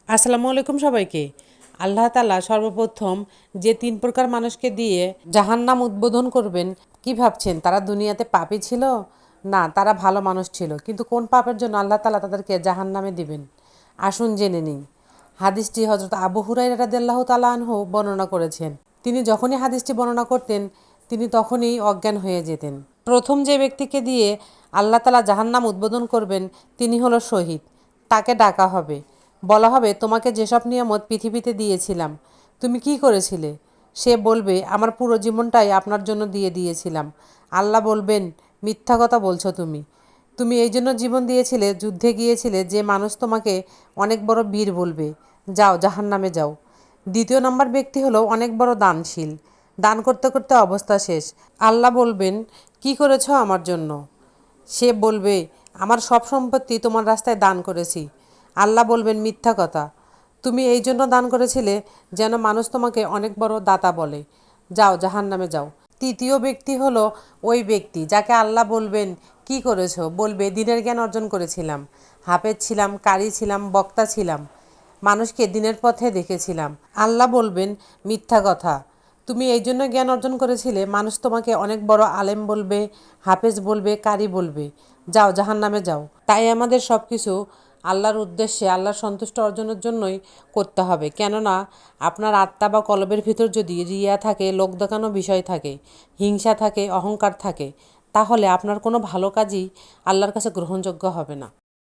আসসালামু আলাইকুম সবাইকে। আল্লাহ তাআলা সর্বপ্রথম যে ৩ প্রকার মানুষকে দিয়ে জাহান্নাম উদ্বোধন করবেন, কি ভাবছেন তারা দুনিয়াতে পাপী ছিল? না, তারা ভালো মানুষ ছিল। কিন্তু কোন পাপের জন্য আল্লাহ তাআলা তাদেরকে জাহান্নামে দিবেন? আসুন জেনে নিই। হাদিসটি হযরত আবু হুরায়রা রাদিয়াল্লাহু তাআলা আনহু বর্ণনা করেছেন। তিনি যখনই হাদিসটি বর্ণনা করতেন, তিনি তখনই অজ্ঞান হয়ে যেতেন। প্রথম যে ব্যক্তিকে দিয়ে আল্লাহ তাআলা জাহান্নাম উদ্বোধন করবেন, তিনি হলো শহীদ। তাকে ডাকা হবে, বলা হবে, তোমাকে যেসব নিয়ামত পৃথিবীতে দিয়েছিলাম তুমি কি করেছিলে? সে বলবে, আমার পুরো জীবনটাই আপনার জন্য দিয়ে দিয়েছিলাম। আল্লাহ বলবেন, মিথ্যা কথা বলছো তুমি। তুমি এই জন্য জীবন দিয়েছিলে, যুদ্ধে গিয়েছিলে, যে মানুষ তোমাকে অনেক বড় বীর বলবে। যাও, জাহান্নামে যাও। দ্বিতীয় নম্বর ব্যক্তি হলো অনেক বড় দানশীল। দান করতে করতে অবস্থা শেষ। আল্লাহ বলবেন, কি করেছো আমার জন্য? সে বলবে, আমার সব সম্পত্তি তোমার রাস্তায় দান করেছি। আল্লাহ বলবেন, মিথ্যা কথা। তুমি এই জন্য দান করেছিলে যেন মানুষ তোমাকে অনেক বড় দাতা বলে। যাও, জাহান্নামে যাও। তৃতীয় ব্যক্তি হলো ওই ব্যক্তি যাকে আল্লাহ বলবেন, কি করেছো? বলবে, দিনের জ্ঞান অর্জন করেছিলাম, হাফেজ ছিলাম, কারি ছিলাম, বক্তা ছিলাম, মানুষকে দিনের পথে দেখেছিলাম। আল্লাহ বলবেন, মিথ্যা কথা। তুমি এই জন্য জ্ঞান অর্জন করেছিলে মানুষ তোমাকে অনেক বড় আলেম বলবে, হাফেজ বলবে, কারি বলবে। যাও, জাহান্নামে যাও। তাই আমাদের সব কিছু আল্লাহর উদ্দেশ্যে, আল্লাহর সন্তুষ্ট অর্জনের জন্যই করতে হবে। কেননা আপনার আত্মা বা কলবের ভিতর যদি রিয়া থাকে, লোক দেখানো বিষয় থাকে, হিংসা থাকে, অহংকার থাকে, তাহলে আপনার কোনো ভালো কাজই আল্লাহর কাছে গ্রহণযোগ্য হবে না।